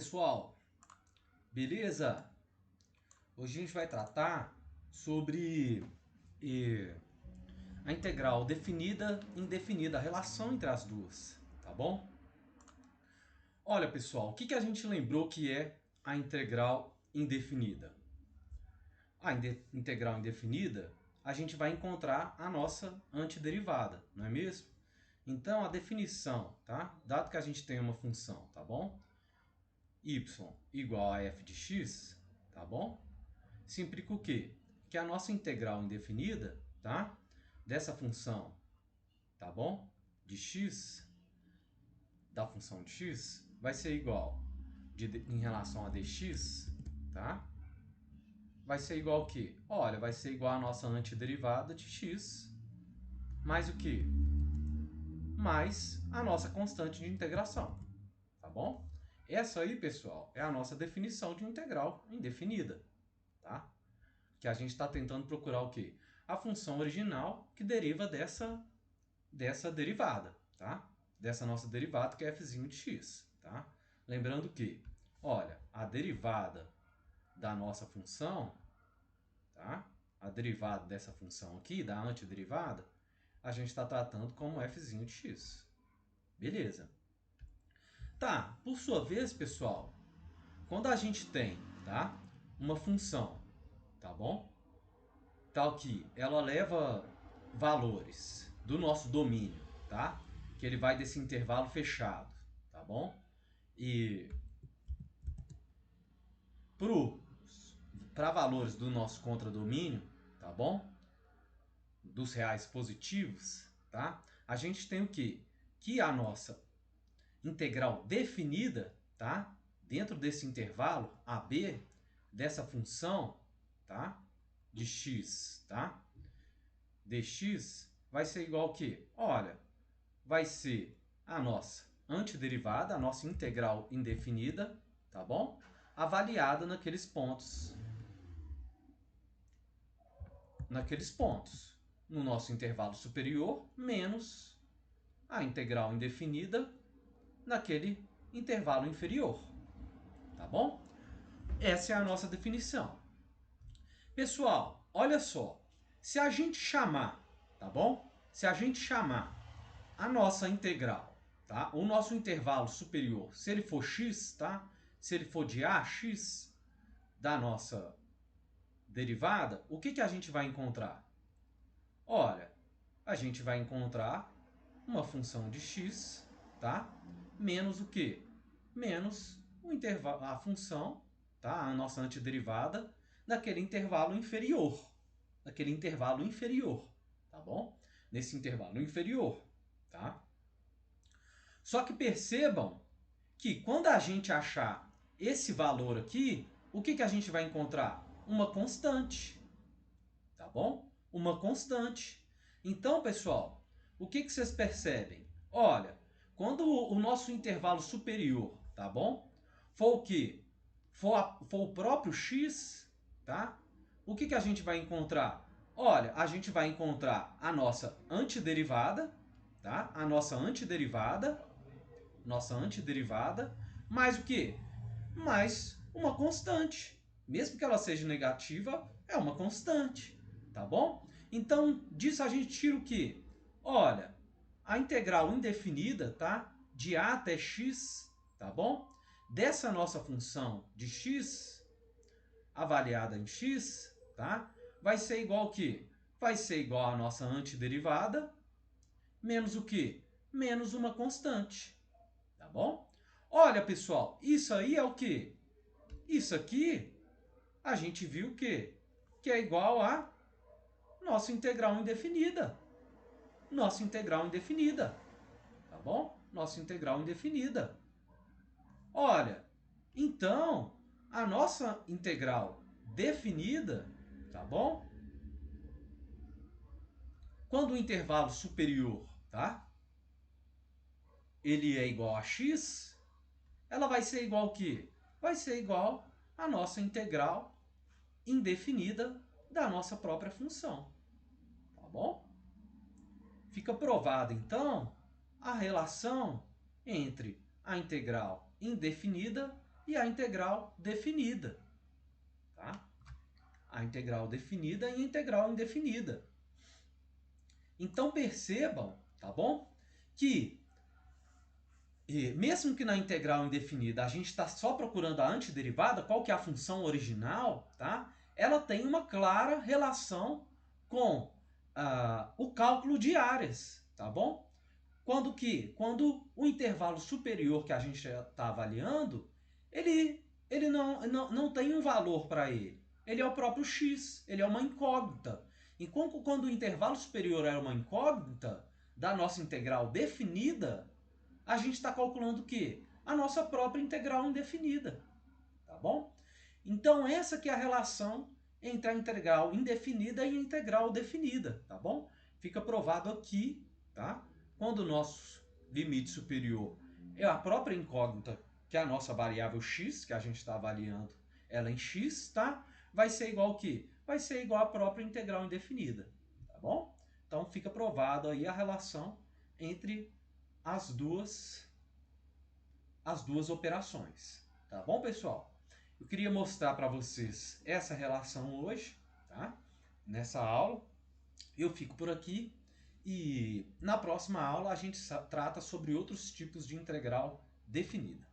pessoal, beleza? Hoje a gente vai tratar sobre a integral definida e indefinida, a relação entre as duas, tá bom? Olha pessoal, o que a gente lembrou que é a integral indefinida? A integral indefinida, a gente vai encontrar a nossa antiderivada, não é mesmo? Então a definição, tá? Dado que a gente tem uma função, tá bom? Y igual a f de x, tá bom? Isso implica o quê? Que a nossa integral indefinida, tá? Dessa função, tá bom? De x, da função de x, vai ser igual, em relação a dx, tá? Vai ser igual ao quê? Olha, vai ser igual a nossa antiderivada de x, mais o quê? Mais a nossa constante de integração, tá bom? Essa aí, pessoal, é a nossa definição de integral indefinida, tá? Que a gente está tentando procurar o quê? A função original que deriva dessa derivada, tá? Dessa nossa derivada que é f de x, tá? Lembrando que, olha, a derivada da nossa função, tá? A derivada dessa função aqui, da antiderivada, a gente está tratando como f de x. Beleza. Tá, por sua vez, pessoal, quando a gente tem, tá? Uma função, tá bom? Tal que ela leva valores do nosso domínio, tá? Que ele vai desse intervalo fechado, tá bom? E para valores do nosso contradomínio, tá bom? Dos reais positivos, tá? A gente tem o quê? Que a nossa integral definida, tá? Dentro desse intervalo AB, dessa função, tá? De x, tá? Dx vai ser igual ao quê? Olha, vai ser a nossa antiderivada, a nossa integral indefinida, tá bom? Avaliada naqueles pontos. No nosso intervalo superior, menos a integral indefinida naquele intervalo inferior, tá bom? Essa é a nossa definição. Pessoal, olha só. Se a gente chamar, tá bom? Se a gente chamar a nossa integral, tá? O nosso intervalo superior, se ele for x, tá? Se ele for de ax da nossa derivada, o que a gente vai encontrar? Olha, a gente vai encontrar uma função de x, tá? Menos o quê? Menos o intervalo, a função, tá? A nossa antiderivada naquele intervalo inferior. Naquele intervalo inferior, tá bom? Nesse intervalo inferior, tá? Só que percebam que quando a gente achar esse valor aqui, o que a gente vai encontrar? Uma constante, tá bom? Uma constante. Então, pessoal, o que vocês percebem? Olha, quando o nosso intervalo superior, tá bom? For o quê? For o próprio x, tá? O que a gente vai encontrar? Olha, a gente vai encontrar a nossa antiderivada, tá? A nossa antiderivada, mais o quê? Mais uma constante. Mesmo que ela seja negativa, é uma constante, tá bom? Então, disso a gente tira o quê? Olha, a integral indefinida, tá? De a até x, tá bom? Dessa nossa função de x, avaliada em x, tá? Vai ser igual ao quê? Vai ser igual à nossa antiderivada, menos o quê? Menos uma constante, tá bom? Olha, pessoal, isso aí é o quê? Isso aqui, a gente viu que é igual a nossa integral indefinida. Nossa integral indefinida, tá bom? Nossa integral indefinida. Olha, então, a nossa integral definida, tá bom? Quando o intervalo superior, tá? Ele é igual a x, ela vai ser igual ao quê? Vai ser igual à nossa integral indefinida da nossa própria função, tá bom? Fica provada, então, a relação entre a integral indefinida e a integral definida, tá? A integral definida e a integral indefinida. Então percebam, tá bom? Que mesmo que na integral indefinida a gente está só procurando a antiderivada, qual que é a função original, tá? Ela tem uma clara relação com o cálculo de áreas, tá bom? Quando o intervalo superior que a gente está avaliando, ele não tem um valor para ele. Ele é o próprio x, ele é uma incógnita. Enquanto quando o intervalo superior é uma incógnita da nossa integral definida, a gente está calculando o quê? A nossa própria integral indefinida, tá bom? Então essa que é a relação entre a integral indefinida e a integral definida, tá bom? Fica provado aqui, tá? Quando o nosso limite superior é a própria incógnita, que é a nossa variável x, que a gente está avaliando ela em x, tá? Vai ser igual ao quê? Vai ser igual à própria integral indefinida, tá bom? Então fica provado aí a relação entre as duas operações, tá bom, pessoal? Eu queria mostrar para vocês essa relação hoje, tá? Nessa aula. Eu fico por aqui e na próxima aula a gente trata sobre outros tipos de integral definida.